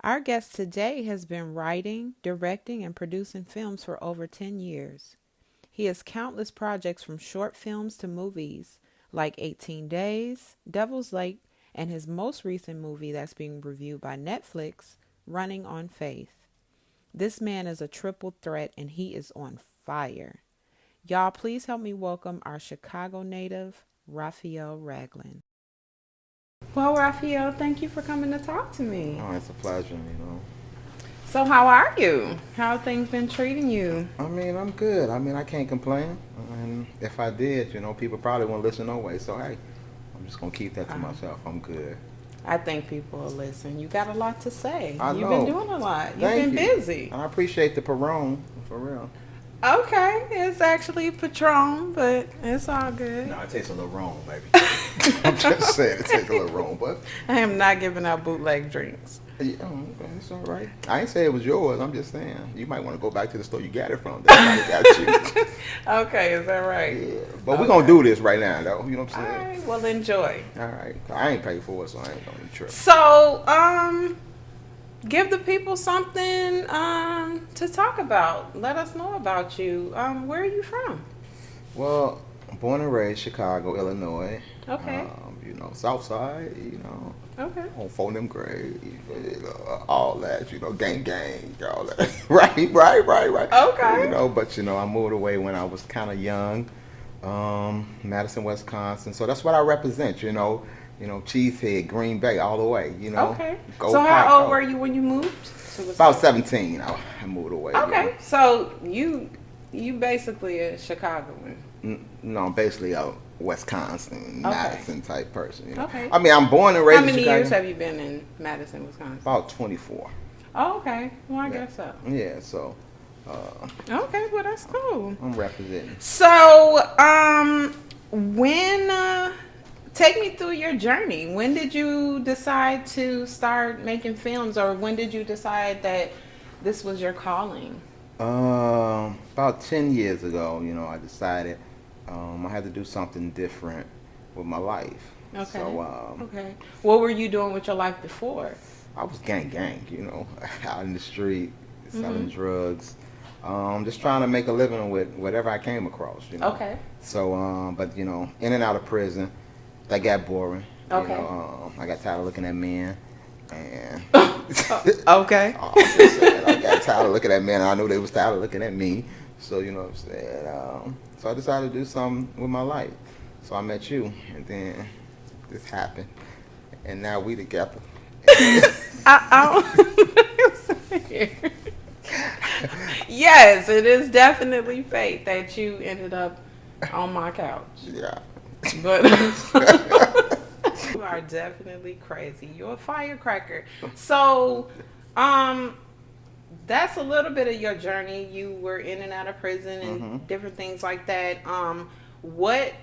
Our guest today has been writing, directing, and producing films for over 10 years. He has countless projects from short films to movies like 18 Days, Devil's Lake, and his most recent movie that's being reviewed by Netflix, Running on Faith. This man is a triple threat and he is on fire. Y'all, please help me welcome our Chicago native, Raphael Ragland. Well, Raphael, thank you for coming to talk to me. Oh, it's a pleasure. So, how are you? How have things been treating you? I mean, I'm good. I mean, I can't complain. And if I did, people probably won't listen no way. So, hey, I'm just going to keep that to myself. I'm good. I think people will listen. You got a lot to say. I You've know. been doing a lot. You've Thank been you. busy. And I appreciate the Perone, for real. Okay, it's actually Patron, but it's all good. No, it tastes a little wrong, baby. I'm just saying, it tastes a little wrong, but I am not giving out bootleg drinks. yeah, okay, it's all right. I ain't say it was yours. I'm just saying, you might want to go back to the store you got it from. That's how they got you. Okay, is that right? Yeah, but we're going to do this right now, though. You know what I'm All saying? right, well, enjoy. All right. I ain't paid for it, so I ain't going to trip. So, give the people something to talk about. Let us know about you. Where are you from? Well, born and raised Chicago, Illinois. Okay. South Side, Okay. on phone them grade, all that, gang, all that. Right. Okay. But I moved away when I was kind of young, Madison, Wisconsin. So that's what I represent, Cheesehead, Green Bay, all the way, Okay. Go So, Pack, how old go. were you when you moved to About Wisconsin? 17, I moved away. Okay. So you basically a Chicagoan. No, basically a Wisconsin, Okay. Madison type person. Okay. I mean, I'm born and raised How in many Chicago. years have you been in Madison, Wisconsin? About 24. Oh, okay. Well, I Yeah. guess so. Yeah, so Okay, well that's cool. I'm representing. So, when take me through your journey. When did you decide to start making films, or when did you decide that this was your calling? About 10 years ago, I decided I had to do something different with my life. Okay. So Okay. What were you doing with your life before? I was gang, out in the street, selling drugs, just trying to make a living with whatever I came across. Okay. So, but in and out of prison, that got boring. Okay. I got tired of looking at men, and Okay. I'm just saying, I got tired of looking at men, and I knew they was tired of looking at me. So you know what I'm saying. So I decided to do something with my life. So I met you, and then this happened, and now we together. I yes, it is definitely fate that you ended up on my couch. Yeah. But you are definitely crazy. You're a firecracker. So, that's a little bit of your journey. You were in and out of prison and different things like that. What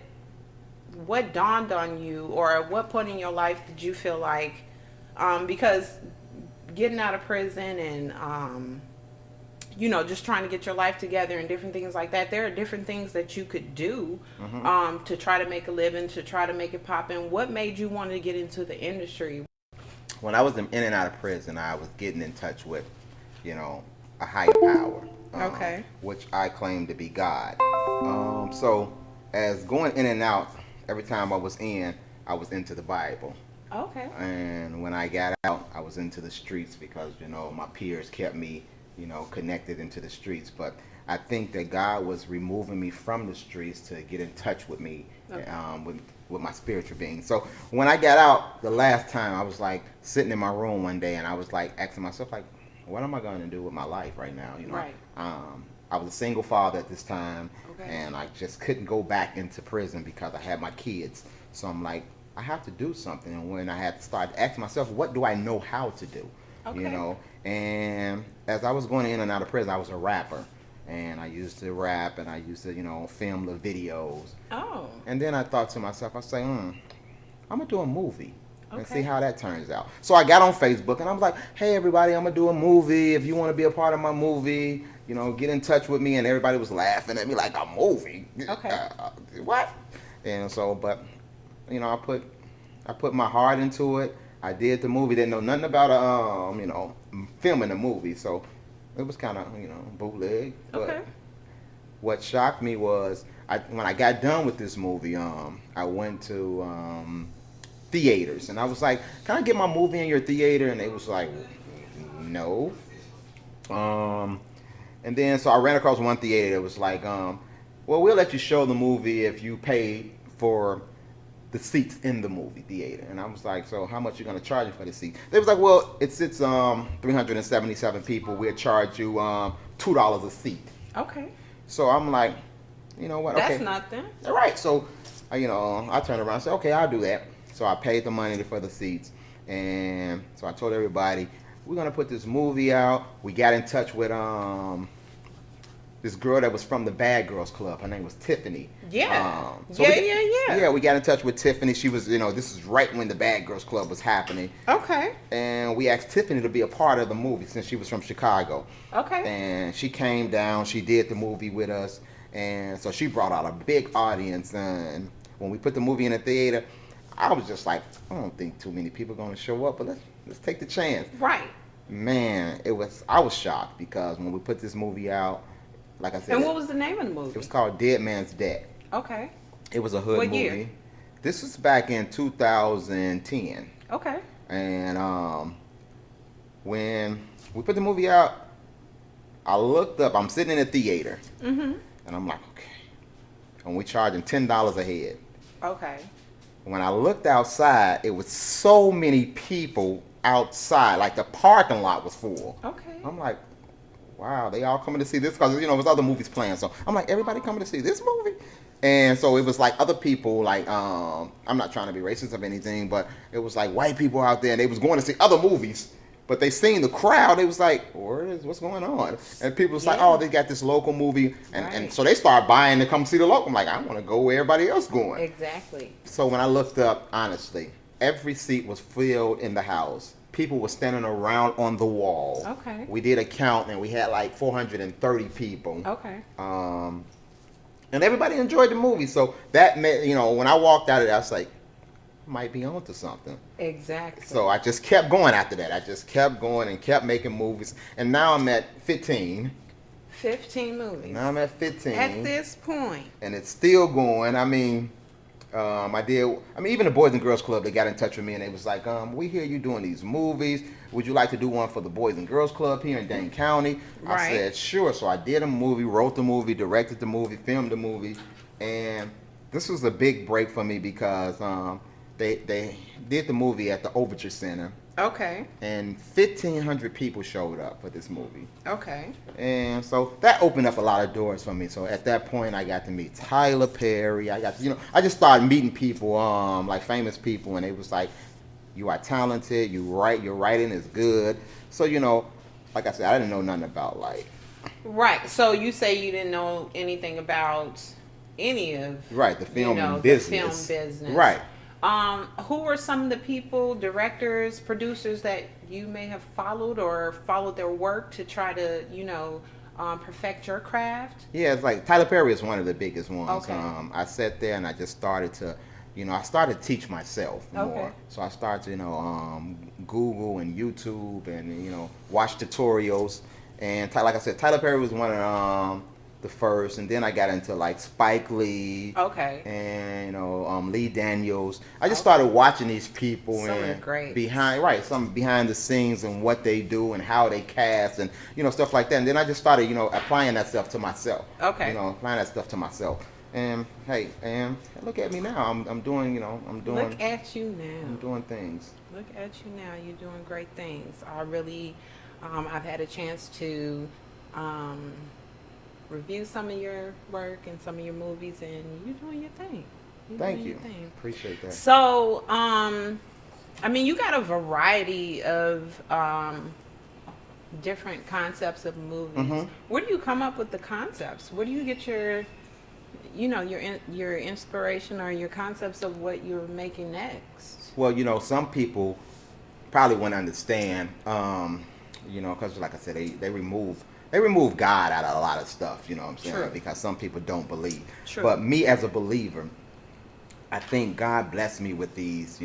what dawned on you, or at what point in your life did you feel like, because getting out of prison and just trying to get your life together and different things like that. There are different things that you could do to try to make a living, to try to make it pop in. What made you want to get into the industry? When I was in and out of prison, I was getting in touch with, a higher power. Okay. Which I claim to be God. So as going in and out, every time I was into the Bible. Okay. And when I got out, I was into the streets because, my peers kept me, connected into the streets. But I think that God was removing me from the streets to get in touch with me, Okay. with my spiritual being. So when I got out the last time, I was like sitting in my room one day, and I was like asking myself, like, what am I going to do with my life right now? Right. I was a single father at this time, Okay. and I just couldn't go back into prison because I had my kids. So I'm like, I have to do something. And when I had to start asking myself, what do I know how to do? Okay. And as I was going in and out of prison, I was a rapper. And I used to rap, and I used to, film the videos. Oh. And then I thought to myself, I say, I'm going to do a movie and see Okay. how that turns out. So I got on Facebook, and I was like, hey, everybody, I'm going to do a movie. If you want to be a part of my movie, get in touch with me. And everybody was laughing at me like, a movie? Okay. What? And so, but, I put my heart into it. I did the movie. Didn't know nothing about filming the movie, so it was kind of bootleg. Okay. But what shocked me was when I got done with this movie, I went to theaters and I was like, "Can I get my movie in your theater?" And they was like, "No." And then so I ran across one theater that was like, "Well, we'll let you show the movie if you pay for the seats in the movie theater." And I was like, "So how much you gonna charge me for the seat?" They was like, "Well, it's 377 people. We'll charge you $2 a seat." Okay. So I'm like, you know what? That's Okay. nothing. All right. So, I turned around and said, okay, I'll do that. So I paid the money for the seats. And so I told everybody, we're going to put this movie out. We got in touch with this girl that was from the Bad Girls Club. Her name was Tiffany. Yeah. Yeah, we got in touch with Tiffany. She was, this is right when the Bad Girls Club was happening. Okay. And we asked Tiffany to be a part of the movie since she was from Chicago. Okay. And she came down. She did the movie with us. And so she brought out a big audience. And when we put the movie in the theater, I was just like, I don't think too many people are going to show up, but let's take the chance. Right. Man, I was shocked because when we put this movie out, like I said. And what was the name of the movie? It was called Dead Man's Dead. Okay. It was a hood What movie. year? This was back in 2010. Okay. And when we put the movie out, I looked up. I'm sitting in a theater, Mm-hmm. and I'm like, okay. And we charging $10 a head. Okay. When I looked outside, it was so many people outside. Like the parking lot was full. Okay. I'm like, wow, they all coming to see this because there's other movies playing. So I'm like, everybody coming to see this movie? And so it was like other people, like I'm not trying to be racist of anything, but it was like white people out there, and they was going to see other movies, but they seen the crowd. It was like, what's going on? And people was like, Yeah. oh, they got this local movie, and Right. so they start buying to come see the local. I'm like, I want to go where everybody else going. Exactly. So when I looked up, honestly, every seat was filled in the house. People were standing around on the wall. Okay. We did a count, and we had like 430 people. Okay. And everybody enjoyed the movie. So that made, when I walked out of there, I was like, might be onto something. Exactly. So I just kept going after that. I just kept going and kept making movies. And now I'm at 15. 15 movies. Now I'm at 15. At this point. And it's still going. I mean, even the Boys and Girls Club, they got in touch with me and they was like, we hear you doing these movies. Would you like to do one for the Boys and Girls Club here in Dane County? Right. I said, sure. So I did a movie, wrote the movie, directed the movie, filmed the movie. And this was a big break for me because they did the movie at the Overture Center. Okay. And 1,500 people showed up for this movie. Okay. And so that opened up a lot of doors for me. So at that point, I got to meet Tyler Perry. I just started meeting people, like famous people, and it was like, you are talented, your writing is good. So, like I said, I didn't know nothing about Right. So you say you didn't know anything about any of the film business. business. The film business. Right. Who were some of the people, directors, producers that you may have followed or followed their work to try to, perfect your craft? Yeah, it's like Tyler Perry is one of the biggest ones. Okay. I sat there and I just started to, I started to teach myself more. Okay. So I started to, Google and YouTube and, watch tutorials. And like I said, Tyler Perry was one of the first. And then I got into like Spike Lee. Okay. And, Lee Daniels. I just started watching these people Some of the and greats. some behind the scenes and what they do and how they cast and, stuff like that. And then I just started, applying that stuff to myself. Okay. Applying that stuff to myself. And hey, and look at me now. I'm doing, Look at you now. I'm doing things. Look at you now. You're doing great things. I really, I've had a chance to review some of your work and some of your movies, and you're doing your thing. Thank you. Appreciate that. So, you got a variety of different concepts of movies. Mhm. Where do you come up with the concepts? Where do you get your your inspiration or your concepts of what you're making next? Well, some people probably wouldn't understand, because like I said, they remove God out of a lot of stuff, you know what I'm saying? True. Because some people don't believe. True. But me as a believer, I think God blessed me with these,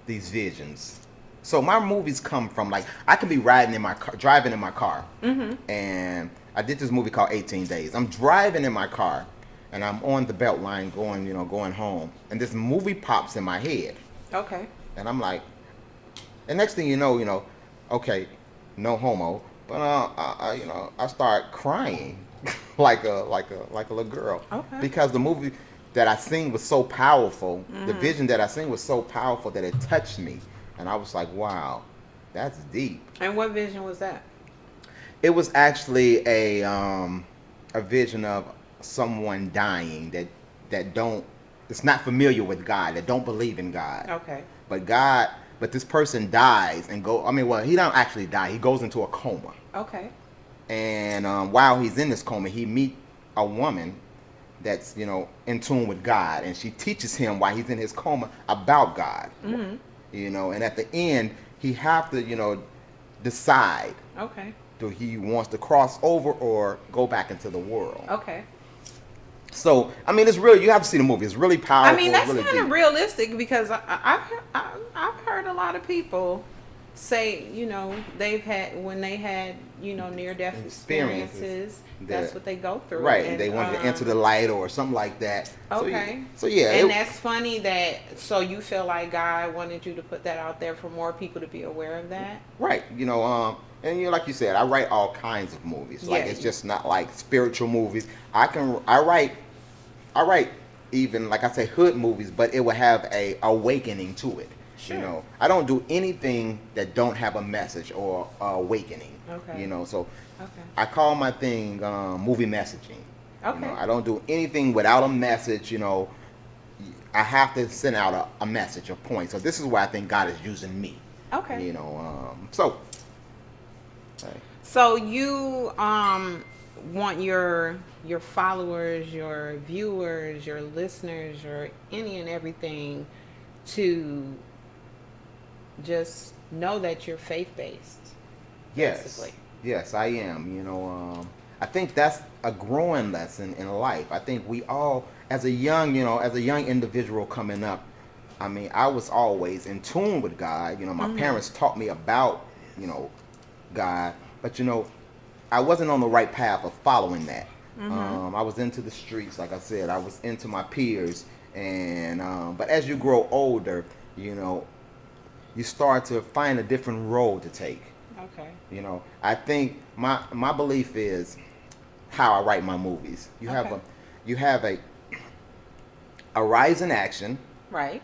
these visions. So my movies come from, like, I can be riding in my car, driving in my car, and I did this movie called 18 Days. I'm driving in my car, and I'm on the belt line going, going home, and this movie pops in my head, Okay. and I'm like, and next thing okay, no homo, but I start crying like a little girl, Okay. because the movie that I seen was so powerful. The vision that I seen was so powerful that it touched me, and I was like, wow, that's deep. And what vision was that? It was actually a vision of someone dying that don't that's not familiar with God, that don't believe in God. Okay. But this person dies and he don't actually die. He goes into a coma. Okay. And while he's in this coma, he meet a woman that's in tune with God, and she teaches him while he's in his coma about God. And at the end, he have to decide, Okay. do he wants to cross over or go back into the world. Okay. So it's really, you have to see the movie. It's really powerful. I mean, that's really kind of deep. realistic, because I've heard a lot of people say, they've had, when they had, near death experiences, that's what they go through. Right. And they wanted to enter the light or something like that. Okay. So yeah. And that's funny that, so you feel like God wanted you to put that out there for more people to be aware of that? Right. And like you said, I write all kinds of movies. Like, Yeah. it's just not like spiritual movies. I write even, like I say, hood movies, but it will have a awakening to it. Sure. I don't do anything that don't have a message or awakening. Okay. So Okay. I call my thing movie messaging. Okay. I don't do anything without a message. I have to send out a message, a point. So this is where I think God is using me. Okay. So. So you want your followers, your viewers, your listeners, your any and everything to just know that you're faith-based. Yes. Basically. Yes, I am. I think that's a growing lesson in life. I think we all, as a young individual coming up, I was always in tune with God. My parents taught me about, God, but I wasn't on the right path of following that. I was into the streets, like I said. I was into my peers, and but as you grow older, you start to find a different road to take. Okay. I think my belief is how I write my movies. You have a rise in action. Right.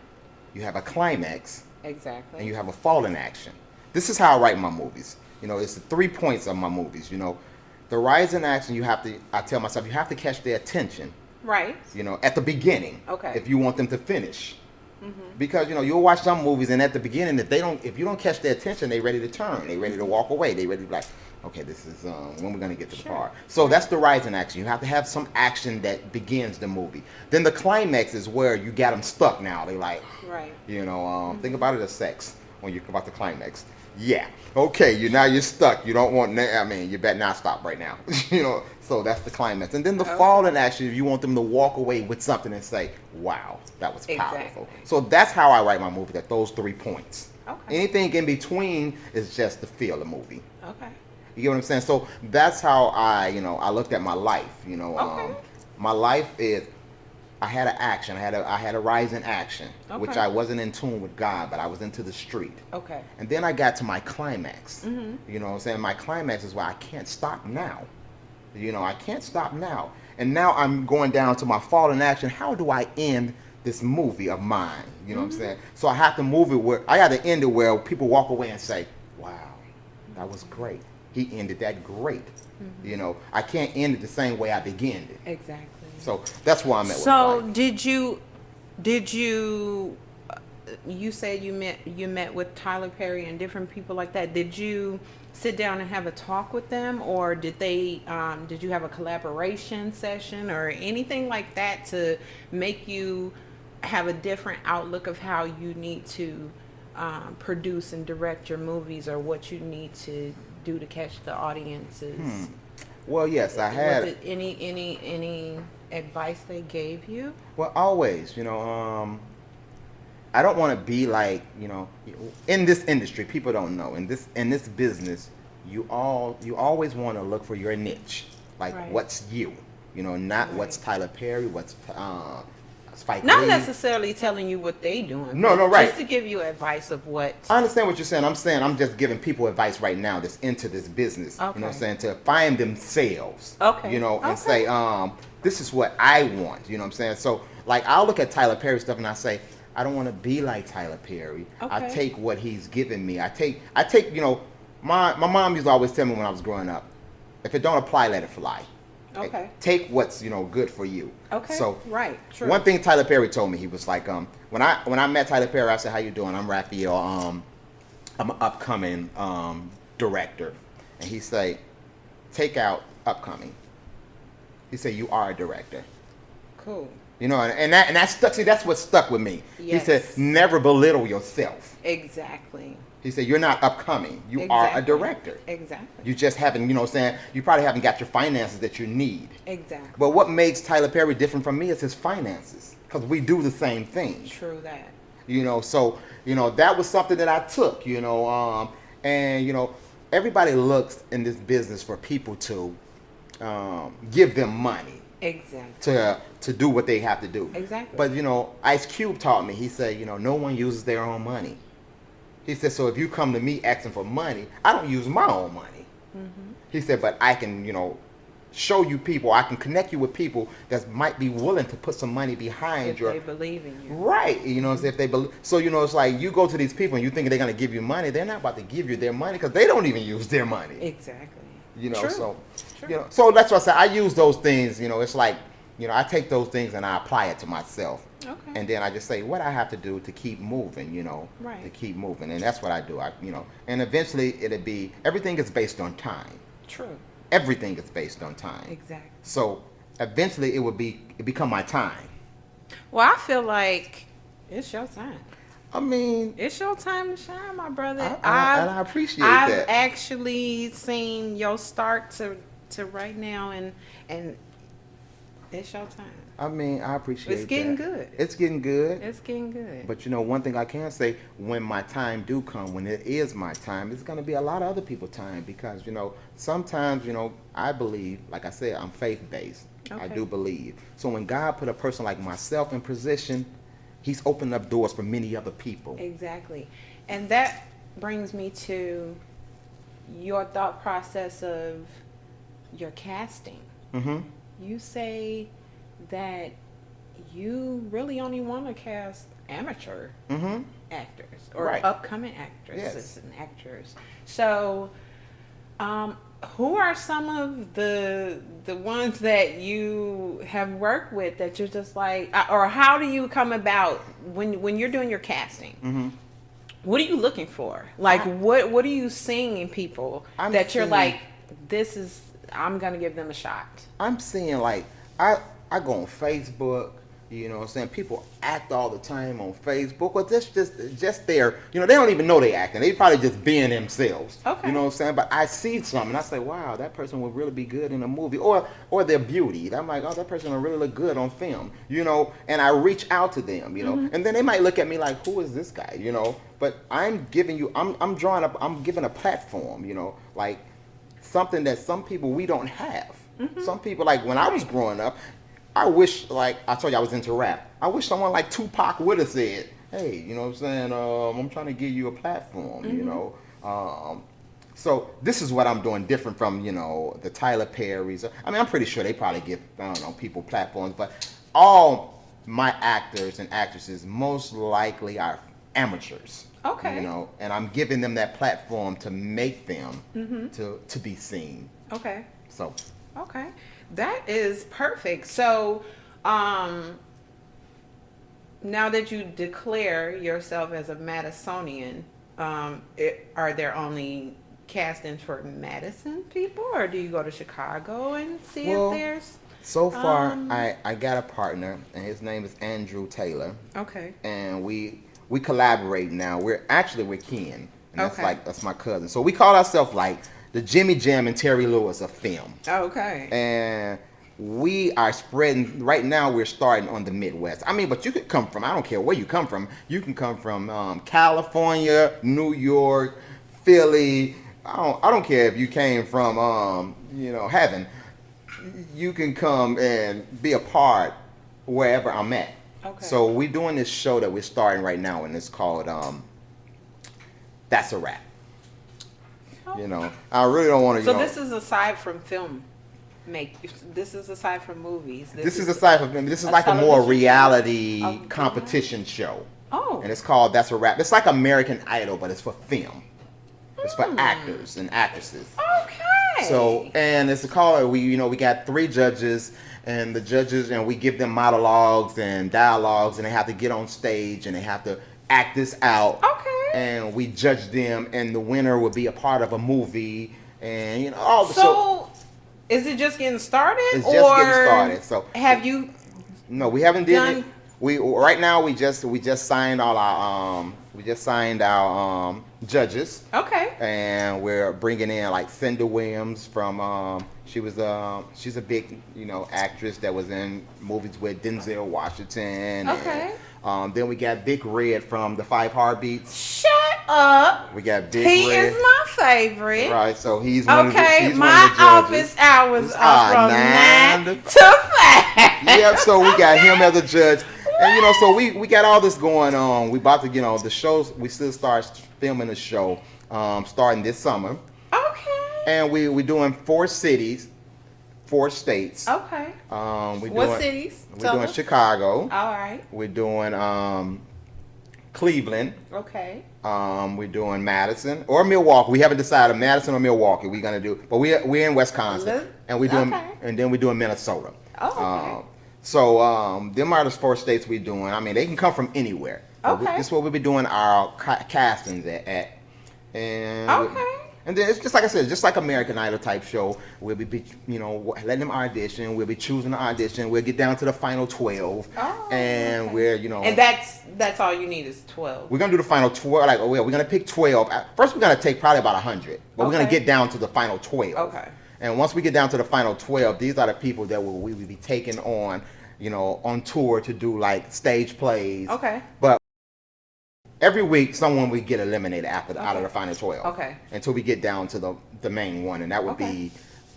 You have a climax, Exactly. and you have a fall in action. This is how I write my movies. It's the 3 points of my movies. The rise in action, I tell myself, you have to catch their attention, Right. at the beginning. Okay. If you want them to finish. Because, you'll watch some movies, and at the beginning, if you don't catch their attention, they ready to turn. They ready to walk away. They ready to be like, okay, this is when we're going to get to the part. So that's the rise in action. You have to have some action that begins the movie. Then the climax is where you got them stuck now. They like, Right. think about it as sex when you come about the climax. Yeah. Okay, you're stuck. You don't want, you better not stop right now. So that's the climax. And then the fall in action, you want them to walk away with something and say, wow, that was powerful. Exactly. So that's how I write my movie, at those 3 points. Okay. Anything in between is just the feel of the movie. Okay. You get what I'm saying? So that's how I looked at my life. Okay. My life is, I had an action. I had a rise in action, which Okay. I wasn't in tune with God, but I was into the street. Okay. And then I got to my climax. You know what I'm saying? My climax is why I can't stop now. I can't stop now. And now I'm going down to my fall in action. How do I end this movie of mine? You know what I'm saying? So I have to move it where, I got to end it where people walk away and say, wow, that was great. He ended that great. I can't end it the same way I began it. Exactly. So that's where I'm at. So with did you you said you met with Tyler Perry and different people like that. Did you sit down and have a talk with them, or did they did you have a collaboration session or anything like that to make you have a different outlook of how you need to produce and direct your movies, or what you need to do to catch the audiences? Well, yes, I had. Was it any advice they gave you? Well, always, I don't want to be like, in this industry, people don't know. In this business, you always want to look for your niche. Like Right. what's you? Not what's Right. Tyler Perry, what's Spike Not Lee. necessarily telling you what they doing, No, but no, right. just to give you advice of what. I understand what you're saying. I'm saying I'm just giving people advice right now that's into this business. You know what I'm Okay. saying? To find themselves. Okay. And Okay. say, this is what I want. You know what I'm saying? So like I'll look at Tyler Perry stuff and I say, I don't want to be like Tyler Perry. I Okay. take what he's given me. I take, my mom used to always tell me when I was growing up, if it don't apply, let it fly. Okay. Take what's, good for you. Okay. So Right. True. one thing Tyler Perry told me, he was like, when I met Tyler Perry, I said, "How you doing? I'm Raphael. I'm an upcoming director." And he said, "Take out upcoming." He said, "You are a director." Cool. And that stuck. See, that's what stuck with me. Yes. He said, "Never belittle yourself." Exactly. He said, "You're not upcoming. You are a Exactly. director. Exactly. You just haven't, you probably haven't got your finances that you need." Exactly. But what makes Tyler Perry different from me is his finances, because we do the same thing. True that. So that was something that I took. And everybody looks in this business for people to give them money Exactly. to do what they have to do. Exactly. But Ice Cube taught me. He said, no one uses their own money. He said, so if you come to me asking for money, I don't use my own money. Mm-hmm. He said, but I can, show you people. I can connect you with people that might be willing to put some money behind If your. they believe in you. Right, if they believe. So it's like you go to these people and you think they're gonna give you money. They're not about to give you their money because they don't even use their money. Exactly. True. True. So that's why I say I use those things. It's like I take those things and I apply it to myself. Okay. And then I just say what I have to do to keep moving. Right. To keep moving, and that's what I do. And eventually it'll be everything is based on time. True. Everything is based on time. Exactly. So eventually it become my time. Well, I feel like it's your time. I mean, It's your time to shine, my brother. and I appreciate I've that. actually seen your start to right now, and it's your time. I mean, I appreciate It's getting that. good. It's getting good. It's getting good. But one thing I can say, when my time do come, when it is my time, it's going to be a lot of other people's time because, sometimes, I believe, like I said, I'm faith-based. I Okay. do believe. So when God put a person like myself in position, he's opened up doors for many other people. Exactly. And that brings me to your thought process of your casting. Mm-hmm. You say that you really only want to cast amateur Mm-hmm. actors or Right. upcoming actresses Yes. and actors. So, who are some of the ones that you have worked with that you're just like, or how do you come about when you're doing your casting? Mm-hmm. What are you looking for? Like, what are you seeing in people I'm that you're seeing- like, I'm gonna give them a shot? I'm seeing like I go on Facebook, what I'm saying? People act all the time on Facebook, but that's just their, they don't even know they acting. They probably just being themselves. Okay. You know what I'm saying? But I see something and I say, wow, that person would really be good in a movie, or their beauty. I'm like, oh, that person will really look good on film, and I reach out to them, and then they might look at me like, who is this guy, But I'm giving you, I'm giving a platform, like something that some people we don't have. Some people, like when I was growing up, I wish, like I told you, I was into rap. I wish someone like Tupac would have said, hey, you know what I'm saying? I'm trying to give you a platform, So this is what I'm doing different from, the Tyler Perrys. I mean, I'm pretty sure they probably give, I don't know, people platforms, but all my actors and actresses most likely are amateurs. Okay. And I'm giving them that platform to make them to be seen. Okay. So Okay. That is perfect. So, now that you declare yourself as a Madisonian, are there only castings for Madison people, or do you go to Chicago and see Well, if there's? so far, I got a partner, and his name is Andrew Taylor, Okay. and we collaborate now. We're kin, and that's my cousin. So we call ourselves like the Jimmy Jam and Terry Lewis of film. Okay. And we are spreading right now. We're starting on the Midwest. I mean, but you could come from. I don't care where you come from. You can come from California, New York, Philly. I don't care if you came from heaven. You can come and be a part wherever I'm at. Okay. So we're doing this show that we're starting right now, and it's called That's a Wrap. Oh. You know, I really don't want to. So this is aside from film. This is aside from movies. This is aside from film. This is a like a more television reality show? competition show. Oh. And it's called That's a Wrap. It's like American Idol, but it's for film. It's for actors and actresses. Okay. So, and it's called, we got 3 judges, and the judges, and we give them monologues and dialogues, and they have to get on stage and they have to act this out. Okay. And we judge them, and the winner will be a part of a movie, and all the So, is it just getting started? It's just getting started. So have you? No, we haven't did done? it. We right now we just signed all our judges. Okay. And we're bringing in like Cinda Williams from she's a big actress that was in movies with Denzel Washington. Okay. And, then we got Big Red from the 5 Heartbeats. Shut up. We got Big He Red. is my favorite. Right, so he's one of the, Okay, he's my one of the judges. office hours are from 9 to 5. Yep, so we got him as a judge. And so we got all this going on. We about to, the shows, we still start filming the show starting this summer. Okay. And we're doing 4 cities, 4 states. Okay. What cities? We're doing Chicago. All right. We're doing Cleveland. Okay. We're doing Madison or Milwaukee. We haven't decided Madison or Milwaukee. We're gonna do, but we're in Wisconsin, and we're doing, and then we're doing Minnesota. Oh, okay. So them are the 4 states we're doing. I mean, they can come from anywhere. Okay. This is what we'll be doing our castings at. And Okay. and then it's just like I said, just like American Idol type show. We'll be letting them audition. We'll be choosing the audition. We'll get down to the final 12, and okay. we're And that's all you need is 12. we're gonna do the final 12. Like, we're gonna pick 12. First, we're gonna take probably about 100, but we're gonna Okay. get down to the final 12. Okay. And once we get down to the final 12, these are the people that we will be taking on, on tour to do like stage plays. Okay. But every week, someone will get eliminated out of the final 12. Okay. Until we get down to the main one, and that would Okay. be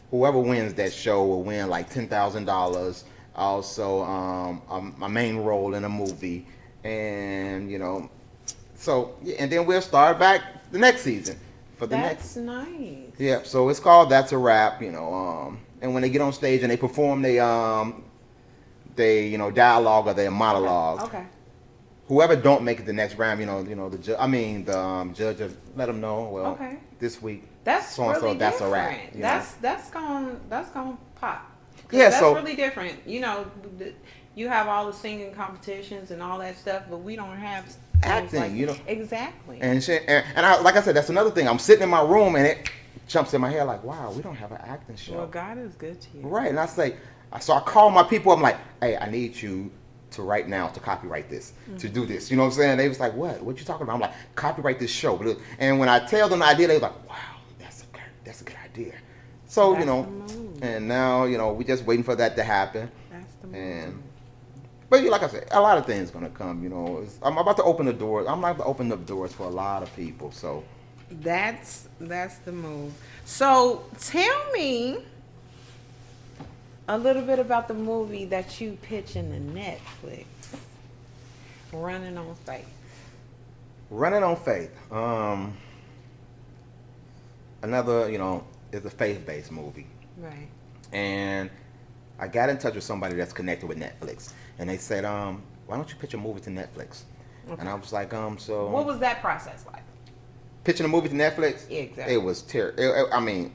whoever wins that show will win like $10,000. Also, a main role in a movie, and so and then we'll start back the next season for the next. That's nice. Yeah, so it's called That's a Wrap, and when they get on stage and they perform they dialogue or their monologue. Okay. Whoever don't make it the next round, the judge will let them know. Well, Okay. this week That's so and so, really that's different. a wrap. That's gonna pop. Yeah, that's so really different. You have all the singing competitions and all that stuff, but we don't have things acting, Exactly. and shit, and I, like I said, that's another thing. I'm sitting in my room and it jumps in my head like, wow, we don't have an acting show. Well, God is good to you. Right, and I say, so I call my people. I'm like, hey, I need you to right now to copyright this, to do this. You know what I'm saying? They was like, what you talking about? I'm like, copyright this show. And when I tell them the idea, they was like, wow, that's a good idea. So, That's the move. and now, we just waiting for that to happen. That's the move. And, but like I said, a lot of things going to come, I'm about to open the doors. I'm about to open up doors for a lot of people, so. That's the move. So tell me a little bit about the movie that you pitching to Netflix, Running on Faith. Running on Faith. Another, is a faith-based movie. Right. And I got in touch with somebody that's connected with Netflix, and they said, why don't you pitch a movie to Netflix? Okay. And I was like, so. What was that process like? Pitching a movie to Netflix? Exactly. It was terrible.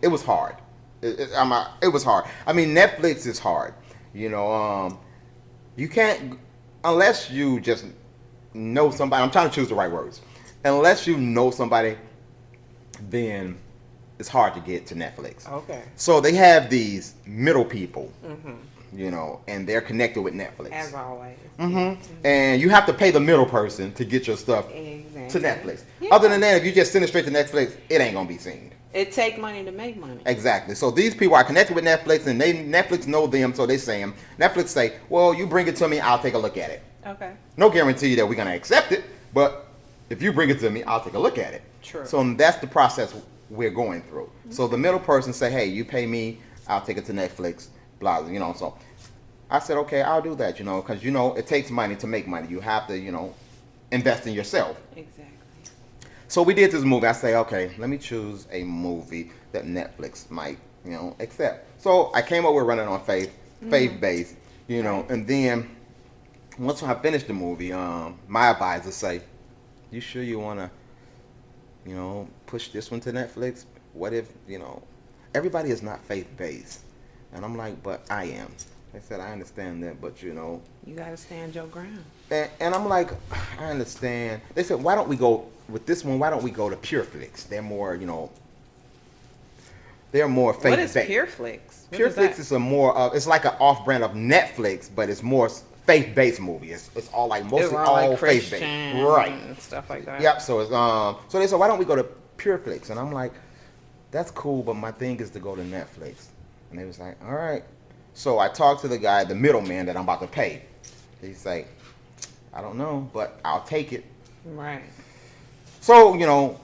It was hard. It was hard. Netflix is hard. You can't, unless you just know somebody. I'm trying to choose the right words. Unless you know somebody, then it's hard to get to Netflix. Okay. So they have these middle people, Mm-hmm. And they're connected with Netflix. As always. And you have to pay the middle person to get your stuff Exactly. to Netflix. Yeah. Other than that, if you just send it straight to Netflix, it ain't gonna be seen. It take money to make money. Exactly. So these people are connected with Netflix, and Netflix know them, so they say them. Netflix say, well, you bring it to me, I'll take a look at it. Okay. No guarantee that we're going to accept it, but if you bring it to me, I'll take a look at it. True. So that's the process we're going through. Mm-hmm. So the middle person say, hey, you pay me, I'll take it to Netflix, blah, you know. So I said, okay, I'll do that, you know, because, you know, it takes money to make money. You have to, you know, invest in yourself. Exactly. So we did this movie. I say, okay, let me choose a movie that Netflix might, you know, accept. So I came up with Running on Faith, faith-based, you know, and then once I finished the movie, my advisor say, you sure you want to, you know, push this one to Netflix? What if, you know, everybody is not faith-based. And I'm like, but I am. They said, I understand that, but, you know. You got to stand your ground. And I'm like, I understand. They said, why don't we go, with this one, why don't we go to PureFlix? They're more, you know, they're more faith-based. What is PureFlix? PureFlix is a more, it's like an off-brand of Netflix, but it's more faith-based movie. It's all like, mostly all like faith-based. Right. And stuff like that. Yep, so it's, so they said, why don't we go to PureFlix? And I'm like, that's cool, but my thing is to go to Netflix. And they was like, all right. So I talked to the guy, the middleman that I'm about to pay. He's like, I don't know, but I'll take it. Right. So, you know,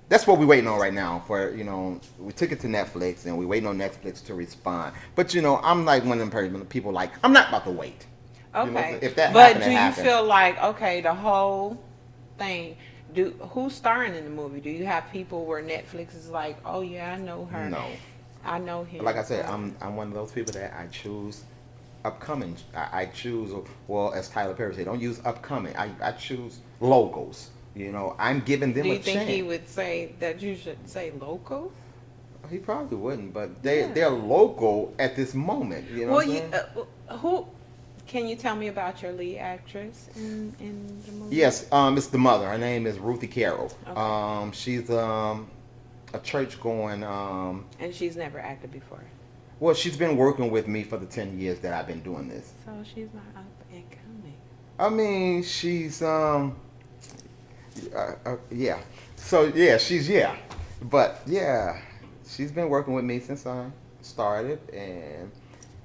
that's what we're waiting on right now. For, you know, we took it to Netflix and we're waiting on Netflix to respond. But, you know, I'm like one of them people like, I'm not about to wait. Okay. You know, if that but happened, do you happened. feel like, okay, the whole thing, who's starring in the movie? Do you have people where Netflix is like, oh yeah, I know her. No. I know him. Like I said, I'm one of those people that I choose upcoming. I choose, well, as Tyler Perry said, don't use upcoming. I choose logos. You know, I'm giving them a chance. Do you think he would say that you should say local? He probably wouldn't, but they're local at this moment. You know what I'm saying? Who? Can you tell me about your lead actress in the movie? Yes, it's the mother. Her name is Ruthie Carroll. Okay. She's a church going. And she's never acted before. Well, she's been working with me for the 10 years that I've been doing this. So she's not up and coming. I mean, she's yeah. So yeah, but yeah, she's been working with me since I started, and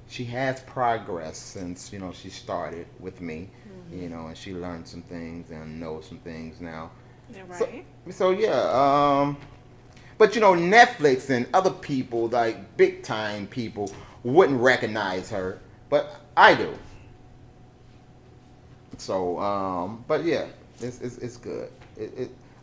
she has progress since, you know, she started with me, you know, and she learned some things and knows some things now. Yeah, right. So yeah, but you know, Netflix and other people, like big time people, wouldn't recognize her, but I do. So, but yeah, it's good.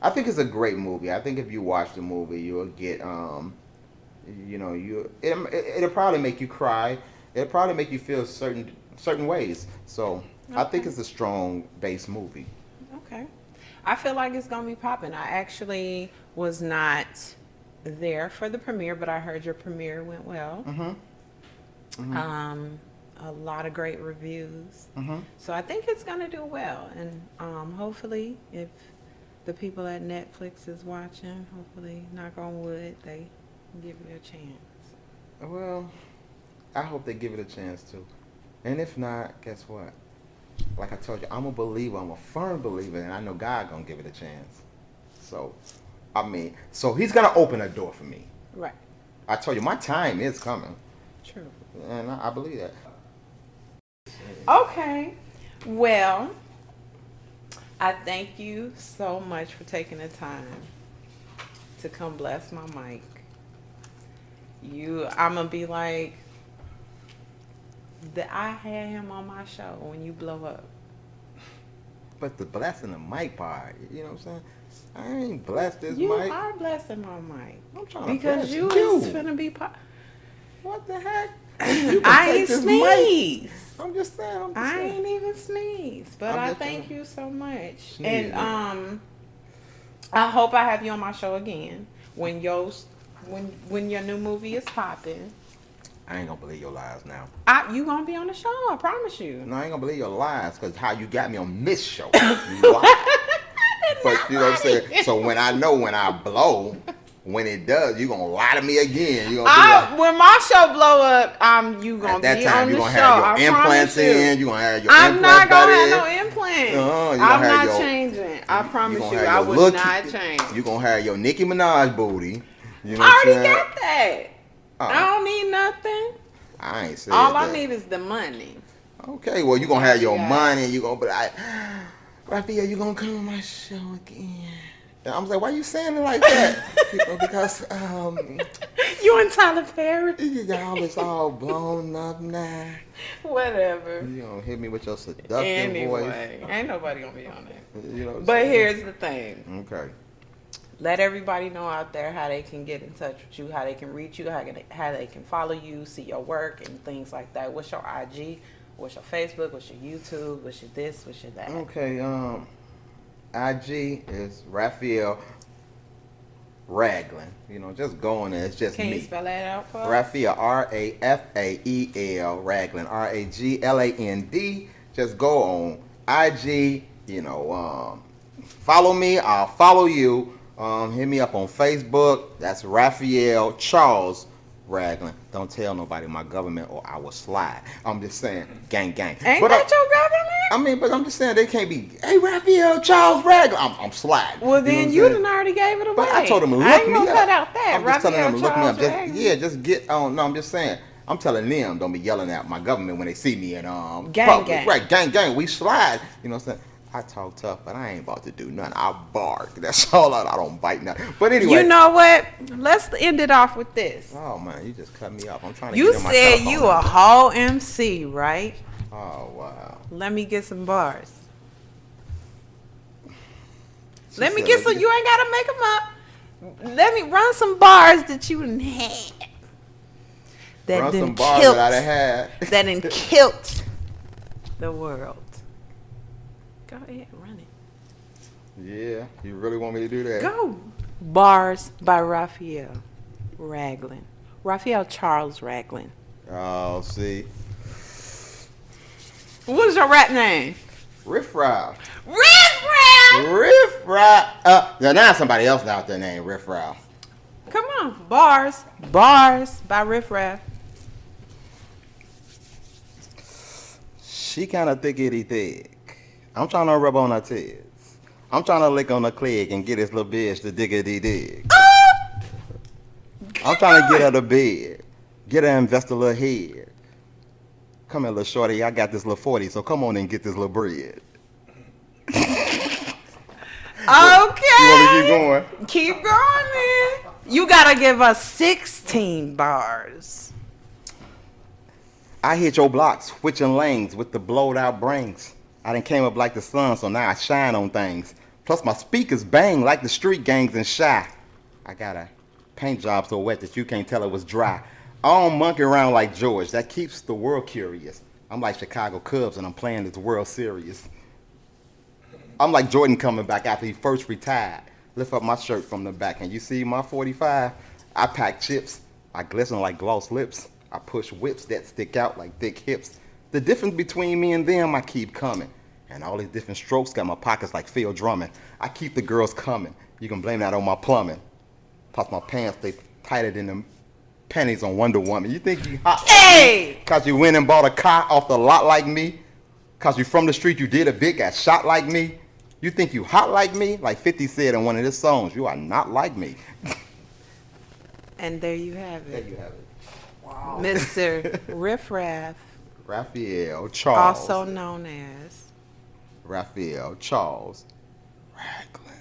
I think it's a great movie. I think if you watch the movie, you'll get, you know, it'll probably make you cry. It'll probably make you feel certain ways. So okay. I think it's a strong base movie. Okay. I feel like it's gonna be popping. I actually was not there for the premiere, but I heard your premiere went well. A lot of great reviews. So I think it's gonna do well, and hopefully, if the people at Netflix is watching, hopefully, knock on wood, they give it a chance. Well, I hope they give it a chance too. And if not, guess what? Like I told you, I'm a believer. I'm a firm believer, and I know God gonna give it a chance. So, I mean, so He's gonna open a door for me. Right. I told you, my time is coming. True. And I believe that. Okay. Well, I thank you so much for taking the time to come bless my mic. I'm gonna be like, I had him on my show when you blow up. But the blessing the mic part, you know what I'm saying? I ain't blessed this You mic. are blessing my mic. I'm trying because to you bless you. is finna be What the heck? You can I take ain't this sneeze. mic. I'm just saying. I ain't even sneeze, but I thank you so much. And I hope I have you on my show again when your new movie is popping. I ain't gonna believe your lies now. You gonna be on the show? I promise you. No, I ain't gonna believe your lies because how you got me on this show. You lied. But you know what I'm saying? So when I blow, when it does, you gonna lie to me again. You gonna be like, when my show blow up, you gonna at that be time on you the gonna show. have your implants in. You gonna have your I'm implants not gonna have in. no implants. I'm not changing. I promise you, I would not change. You gonna have your Nicki Minaj booty. You know what I'm I already saying? got that. I Oh, don't need nothing. I ain't All said I that. need is the money. Okay, well, you I gonna have already your got it. money and you gonna be like, Raphael, you gonna come to my show again? And I'm like, why you saying it like that? Because You and Tyler Perry. y'all is all blown up now. Whatever. You don't hit me with your seductive voice. Anyway, ain't nobody gonna be on it. You know what I'm But saying? here's the thing. Okay. Let everybody know out there how they can get in touch with you, how they can reach you, how they can follow you, see your work and things like that. What's your IG? What's your Facebook? What's your YouTube? What's your this? What's your that? Okay. IG is Raphael Raglan. You know, just go on there. It's just Can me. you spell that out for us? Raphael Rafael Raglan Ragland. Just go on IG. You know, follow me. I'll follow you. Hit me up on Facebook. That's Raphael Charles Raglan. Don't tell nobody my government or I will slide. I'm just saying, gang, gang. Ain't But that your government? I mean, but I'm just saying they can't be. Hey, Raphael Charles Raglan. I'm sliding. Well, You know what then I'm you saying? done already gave it away. But I told them to I look ain't me gonna up. cut out that. I'm just telling them to look me up. Raphael Just Charles just get on. No, I'm just saying. I'm telling them don't be yelling at my government when they see me in Gang, public. gang. Right, gang, gang. We slide. You know what I'm saying? I talk tough, but I ain't about to do nothing. I bark. That's all. I don't bite nothing. But anyway. You know what? Let's end it off with this. Oh man, you just cut me off. I'm trying to You get in my said telephone you number. a whole MC, right? Oh wow. Let me get some bars. She Let me said, get some. You ain't gotta make them up. Let me run some bars that you done had. That run done some bars killed. that I done had. That done killed the world. Go ahead, run it. Yeah, you really want me to do that? Go. Bars by Raphael Raglan. Raphael Charles Raglan. Oh, see. What's your rap name? Riff Raff. Riff Raff. Riff Raff. Now somebody else out there named Riff Raff. Come on. Bars. Bars by Riff Raff. She kind of thickety thick. I'm trying to rub on her tits. I'm trying to lick on her clig and get this little bitch to diggity dig. I'm trying to get her to bed. Get her invest a little head. Come here, little shorty. I got this little 40, so come on and get this little bread. Okay. You want me to keep going? Keep going, man. You gotta give us 16 bars. I hit your block switching lanes with the blowed out brains. I done came up like the sun, so now I shine on things. Plus my speakers bang like the street gangs and shy. I got a paint job so wet that you can't tell it was dry. I don't monkey around like George. That keeps the world curious. I'm like Chicago Cubs and I'm playing this World Series. I'm like Jordan coming back after he first retired. Lift up my shirt from the back and you see my 45? I pack chips. I glisten like gloss lips. I push whips that stick out like thick hips. The difference between me and them, I keep coming. And all these different strokes got my pockets like Phil Drummond. I keep the girls coming. You can blame that on my plumbing. Plus my pants, they tighter than them panties on Wonder Woman. You think you hot Hey! like me? Cause you went and bought a car off the lot like me? Cause you from the street, you did a bit, got shot like me? You think you hot like me? Like 50 said in one of his songs, you are not like me. And there you have There it. you have it. Mr. Riff Raff, Raphael Charles. also known as. Raphael Charles Raglan.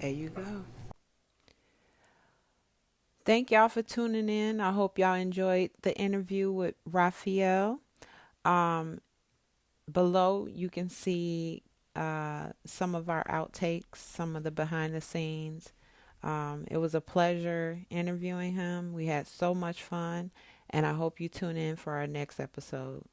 There you go. Thank y'all for tuning in. I hope y'all enjoyed the interview with Raphael. Below, you can see some of our outtakes, some of the behind the scenes. It was a pleasure interviewing him. We had so much fun, and I hope you tune in for our next episode.